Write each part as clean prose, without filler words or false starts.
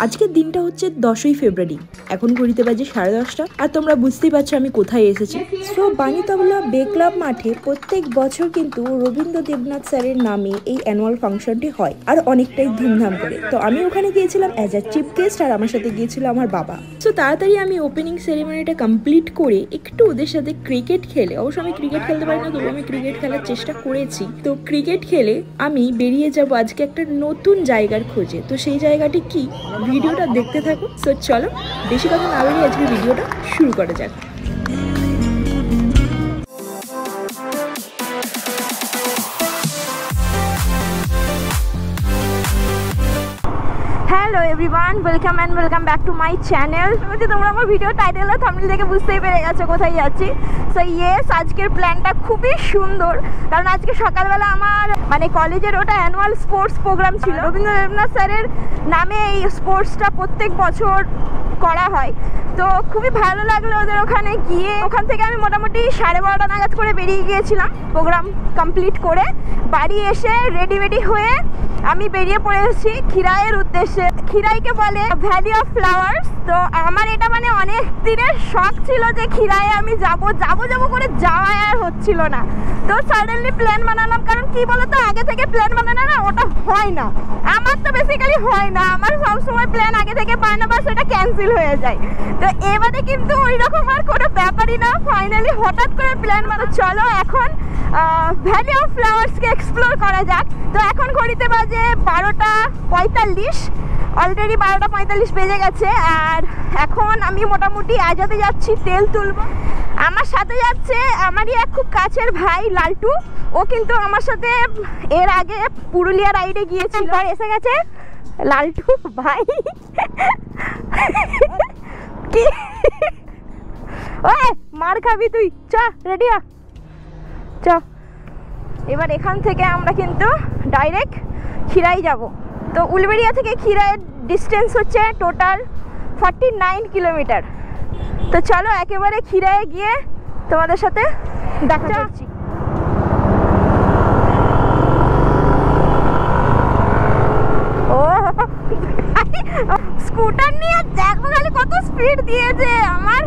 আজকের দিনটা হচ্ছে 10ই ফেব্রুয়ারি। এখন ঘড়িতে বাজে 10:30 আর তোমরা বুঝতেই পারছো আমি কোথায় এসেছি। সো বাণীতবলা বে ক্লাব মাঠে প্রত্যেক বছর কিন্তু রবীন্দ্র দেবনাথ স্যারের নামে এই অ্যানুয়াল ফাংশনটি হয় আর অনেকটাই ধুমধাম করে। তো আমি ওখানে গিয়েছিলাম অ্যাজ আ চিফ গেস্ট আর আমার সাথে গিয়েছিল আমার বাবা। সো তাড়াতাড়ি আমি ওপেনিং সেরেমনিটা কমপ্লিট করে একটু ওদের সাথে ক্রিকেট খেলে, অবশ্য আমি ক্রিকেট খেলতে পারি না, তবু আমি ক্রিকেট খেলার চেষ্টা করেছি। তো ক্রিকেট খেলে আমি বেরিয়ে যাব আজকে একটা নতুন জায়গার খোঁজে। তো সেই জায়গাটি কি, ভিডিওটা দেখতে থাকো। সো চলো বেশি কথা না বেরিয়ে আজকে ভিডিওটা শুরু করা যাক। Hello everyone, welcome and welcome back to my channel. তোমরা আমার ভিডিও টাইটেল আর থাম্বনেল দেখে বুঝতেই পেরে গেছো কোথায় যাচ্ছি। সো ইয়েস, আজকের প্ল্যানটা খুবই সুন্দর, কারণ আজকে সকালবেলা আমার কলেজের ওটা অ্যানুয়াল স্পোর্টস প্রোগ্রাম ছিল। রবীন্দ্র দেবনাথ স্যারের নামে এই স্পোর্টসটা প্রত্যেক বছর করা হয়। তো খুবই ভালো লাগলো ওদের ওখানে গিয়ে। ওখান থেকে আমি মোটামুটি 12:30 নাগাদ করে বেরিয়ে গিয়েছিলাম প্রোগ্রাম কমপ্লিট করে। বাড়ি এসে রেডি হয়ে আমি বেরিয়ে পড়েছি খিরাইয়ের উদ্দেশ্যে। খিরাইকে বলে ভ্যালি অফ ফ্লাওয়ার্স। তো আমার এটা অনেক দিনের শখ ছিল যে খিরাইয়ে আমি যাবো করে যাওয়া আর হচ্ছিল না। তো সাডেনলি প্ল্যান বানালাম, কারণ কি বলতো, আগে থেকে প্ল্যান বানানো না ওটা হয় না। আমার তো বেসিক্যালি হয় না, আমার সবসময় প্ল্যান আগে থেকে পায় না, বাস এটা ক্যান্সেল হয়ে যায়। তো এবারে কিন্তু ওই রকম আর কোনো ব্যাপারই না, ফাইনালি হঠাৎ করে প্ল্যান চলো এখন ভ্যালি অফ ফ্লাওয়ার্সকে এক্সপ্লোর করা যাক। তো এখন ঘড়িতে বাজে 12:45, অলরেডি 12:45 বেজে গেছে। আর এখন আমি মোটামুটি আজাদে যাচ্ছি তেল তুলবো। আমার সাথে যাচ্ছে আমারই এক খুব কাছের ভাই লালটু। ও কিন্তু আমার সাথে এর আগে পুরুলিয়া রাইডে গিয়েছিল, এসে গেছে লালটু ভাই। কি ওই মার খাবি তুই, চ রেডি হ, চ। এবার এখান থেকে আমরা কিন্তু ডাইরেক্ট খিরাই যাব। তো উলবেড়িয়া থেকে খিরাইয়ের ডিস্টেন্স হচ্ছে টোটাল 49 কিলোমিটার। তো চলো একেবারে খিরাইয়ে গিয়ে তোমাদের সাথে দেখা হচ্ছে। ও স্কুটার নিয়ে দেখো খালি কত স্পিড দিয়েছে আমার।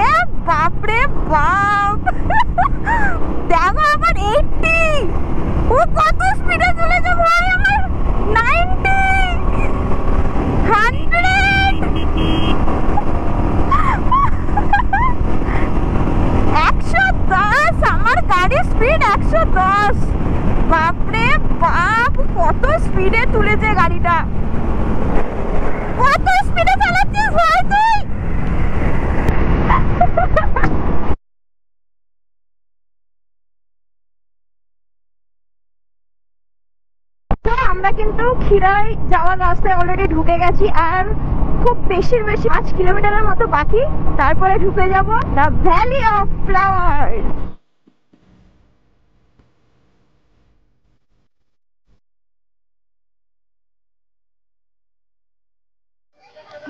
এ বাপরে বাপ, দেখো আমার 80, ও কত স্পিডে চলেছে ভাই। আমার 90, 100, 110। আমার গাড়ির স্পিড 110। বাপরে বাপ, কত স্পিডে তুলেছে গাড়িটা। কত স্পিডে চালাচ্ছিস ভাই তুই? আমরা কিন্তু খিরাই যাওয়ার রাস্তায় অলরেডি ঢুকে গেছি, আর খুব বেশি 5 কিলোমিটারের মতো বাকি, তারপরে ঢুকে যাব দ্য ভ্যালি অফ ফ্লাওয়ার্স।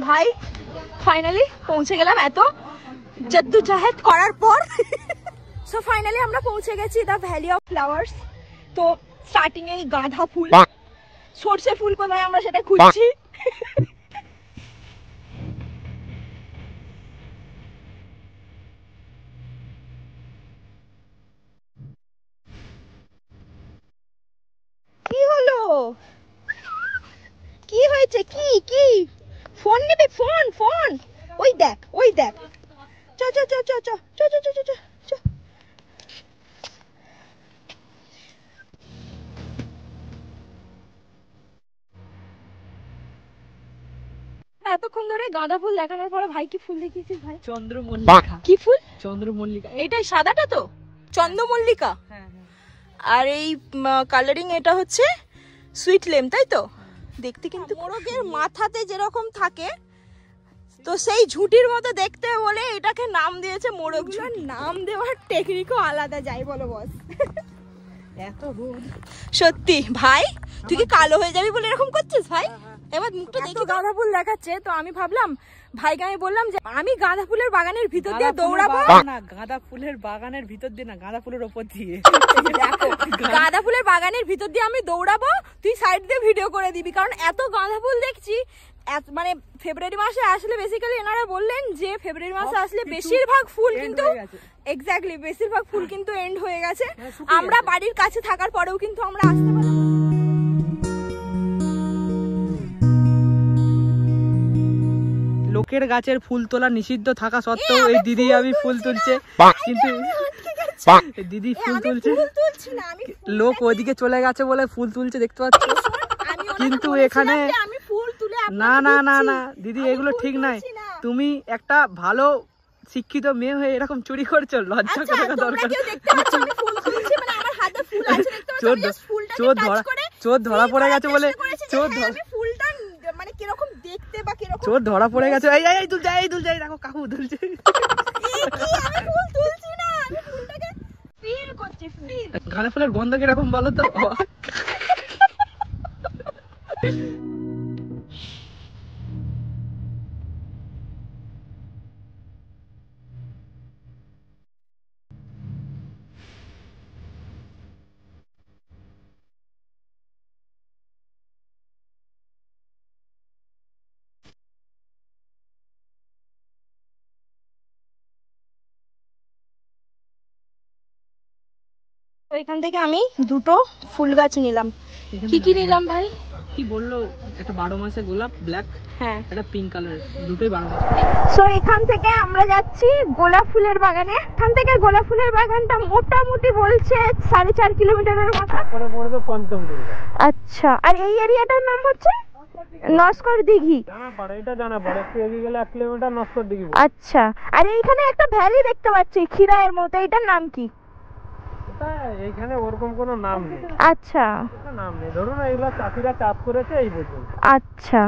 ভাই ফাইনালি পৌঁছে গেলাম এত জদ্দুজাহেদ করার পর। সো ফাইনালি আমরা পৌঁছে গেছি দ্য ভ্যালি অফ ফ্লাওয়ার্স। তো স্টার্টিং এ গাঁদা ফুল, সরষে ফুল কোথায় আমরা সেটা খুঁজছি। কি হলো, কি হয়েছে, কি কি ফোন নেবে? ফোন ওই দেখ চ চ চ চ চ চ চ চ চ চ। এতক্ষণ ধরে গাঁদা ফুল দেখানোর পরে ভাই কি ফুল দেখিয়েছিস ভাই? চন্দ্রমল্লিকা। কি ফুল? চন্দ্রমল্লিকা। এটাই সাদাটা তো চন্দ্রমল্লিকা। আর এই কালারিং এটা হচ্ছে সুইট লেম, তাই তো? দেখতে কিন্তু মোরগের মাথাতে যেরকম থাকে, তো সেই ঝুঁটির মতো দেখতে বলে এটাকে নাম দিয়েছে মোরগ ঝুঁটি। নাম দেওয়ার টেকনিকও আলাদা, যাই বলো বস। এত রোদ সত্যি ভাই, তুই কি কালো হয়ে যাবি বলে এরকম করছিস ভাই? এবার মুখটা দেখি, গাঁদা ফুল দেখাচ্ছে তো আমি ভাবলাম ভাইকে আমি বললাম যে আমি গাঁদা ফুলের বাগানের ভিতর দিয়ে দৌড়াবো না, গাঁদা ফুলের বাগানের ভিতর দিয়ে না, গাঁদা ফুলের উপর দিয়ে। দেখো গাঁদা ফুলের বাগানের ভিতর দিয়ে আমি দৌড়াবো, তুই সাইড দিয়ে ভিডিও করে দিবি, কারণ এত গাঁদা ফুল দেখছি। মানে ফেব্রুয়ারি মাসে আসলে বেসিক্যালি এনারা বললেন যে ফেব্রুয়ারি মাসে আসলে বেশিরভাগ ফুল কিন্তু এক্স্যাক্টলি বেশিরভাগ ফুল কিন্তু এন্ড হয়ে গেছে। আমরা বাড়ির কাছে থাকার পরেও কিন্তু আমরা আসতে পারি। লোকের গাছের ফুল তোলা নিষিদ্ধ থাকা সত্ত্বেও এই দিদি আমি ফুল তুলছে, কিন্তু দিদি ফুল তুলছে, লোক ওইদিকে চলে গেছে বলে ফুল তুলছে দেখতে পাচ্ছ, কিন্তু এখানে না না না না দিদি এগুলো ঠিক নাই। তুমি একটা ভালো শিক্ষিত মেয়ে হয়ে এরকম চুরি করছো, লজ্জা করার দরকার। চোর ধরা পড়ে গেছে বলে, চোর ধরা পড়ে গেছে। এই তুলছে, এই তুলছে, দেখো কাকু তুলছে। গাঁদা ফুলের গন্ধ কিরকম বলো তো? তো এখান থেকে আমি দুটো ফুল গাছ নিলাম। কি কি নিলাম ভাই? কি বললো, একটা 12 মাসের গোলাপ ব্ল্যাক, হ্যাঁ একটা পিঙ্ক কালার, দুটোই 12 মাস। সো এখান থেকে আমরা যাচ্ছি গোলাপ ফুলের বাগানে। এখান থেকে গোলাপ ফুলের বাগানটা মোটামুটি বলছে 4.5 কিলোমিটারের মতো। তারপরে পড়বে পঞ্চম দুর্গা। আচ্ছা, আর এই এরিয়াটার নাম হচ্ছে নস্কর দিঘি। এটা জানা পড়ে, একটু এগিয়ে গেলে 1 কিলোমিটার নস্কর দিঘি। আচ্ছা, আর এইখানে একটা ভ্যালি দেখতে পাচ্ছি ক্ষীরায়ের মতো, এটার নাম কি? এখানে ওরকম কোনো নাম নেই। আচ্ছা, নাম নেই, ধরুন এগুলো চাষিরা চাষ করেছে এই পর্যন্ত। আচ্ছা,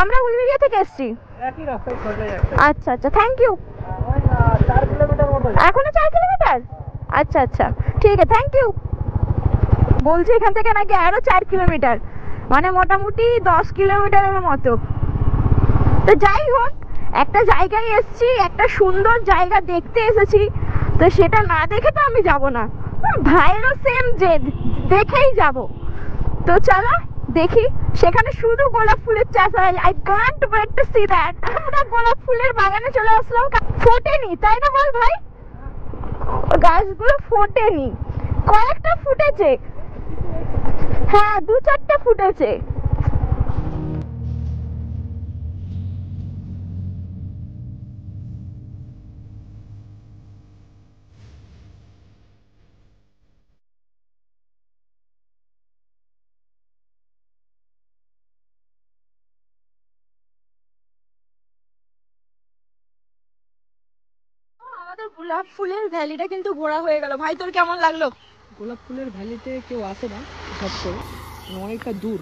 আমরা উলবেড়িয়া থেকে এসেছি, একই রাস্তায় চলে যাচ্ছে। আচ্ছা আচ্ছা, থ্যাংক ইউ। 4 কিলোমিটার মতো, এখনো 4 কিলোমিটার? আচ্ছা আচ্ছা, ঠিক আছে, থ্যাংক ইউ। বলছি এখান থেকে নাকি আরো 4 কিলোমিটার, মানে মোটামুটি 10 কিলোমিটারের মতো। তো যাই হোক, একটা জায়গায় এসেছি, একটা সুন্দর জায়গা দেখতে এসেছি, তো সেটা না দেখে তো আমি যাব না। ভাইয়েরও সেম জেদ, দেখেই যাব। তো চলো দেখি, সেখানে শুধু গোলাপ ফুলের চাষ হয়। I can't wait to see that. আমরা গোলাপ ফুলের বাগানে চলে আসলাম। ফোটেনি, তাই না বল ভাই? গাছগুলো ফোটেনি, কয়েকটা ফুটেছে, হ্যাঁ 2-4টা ফুটেছে। আমাদের গোলাপ ফুলের ভ্যালিটা কিন্তু ঘোরা হয়ে গেল। ভাই তোর কেমন লাগলো? গোলাপ ফুলের ভ্যালিতে কেউ আসে না সব করে, অনেকটা দূর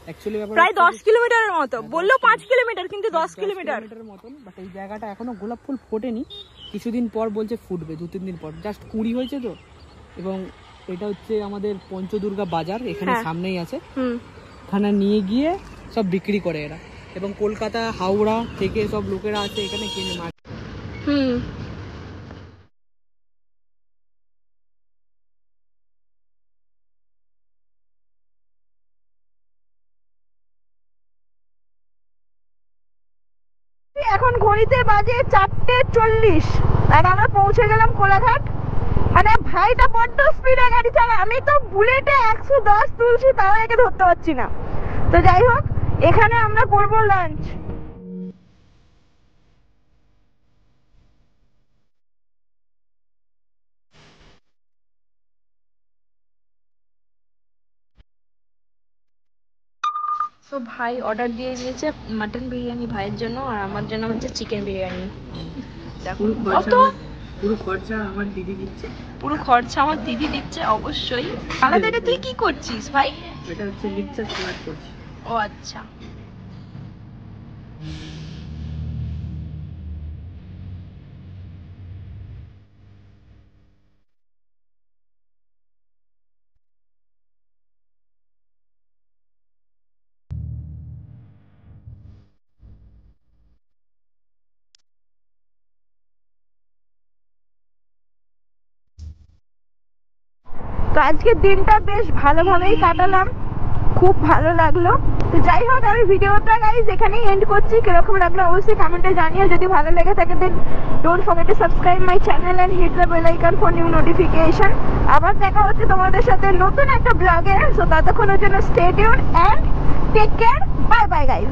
অ্যাকচুয়ালি, প্রায় 10 কিলোমিটারের মতো বললো, 5 কিলোমিটার কিন্তু 10 কিলোমিটারের মতন। বাট এই জায়গাটা এখনো গোলাপ ফুল ফোটেনি, কিছুদিন পর বলছে ফুটবে, 2-3 দিন পর, জাস্ট কুড়ি হয়েছে তো। এবং এটা হচ্ছে আমাদের পঞ্চদুর্গা বাজার, এখানে সামনেই আছে, এখানে নিয়ে গিয়ে সব বিক্রি করে এরা, এবং কলকাতা হাওড়া থেকে সব লোকেরা আছে এখানে কিনে মাছ। এখন ঘড়িতে বাজে 4:40, আর আমরা পৌঁছে গেলাম কোলাঘাট। মানে ভাইটা বড্ড স্পিডে গাড়ি চালায়, আমি তো বুলেটে 110 তুলছি, তাও একে ধরতে পারছি না। তো যাই হোক, এখানে আমরা করবো লাঞ্চ। তো ভাই অর্ডার দিয়ে দিয়েছে মাটন বিরিয়ানি ভাইয়ের জন্য, আর আমার জন্য হচ্ছে চিকেন বিরিয়ানি। পুরো খরচা আমার দিদি দিচ্ছে। পুরো খরচা আমার দিদি দিচ্ছে অবশ্যই। আলাদা এটা তুই কি করছিস ভাই? এটা হচ্ছে মিক্সচার স্যালাড করছি। ও আচ্ছা, তো আজকের দিনটা বেশ ভালোভাবেই কাটালাম, খুব ভালো লাগলো। তো যাই হোক, আমি ভিডিওটা গাইস এখানেই এন্ড করছি। কিরকম লাগলো অবশ্যই কমেন্টে জানিও। যদি ভালো লেগে থাকে then don't forget to subscribe my channel and hit the bell icon for new notification. আবার দেখা হচ্ছে তোমাদের সাথে নতুন একটা ব্লগে। সো ততক্ষণের জন্য stay tuned and take care. Bye bye guys.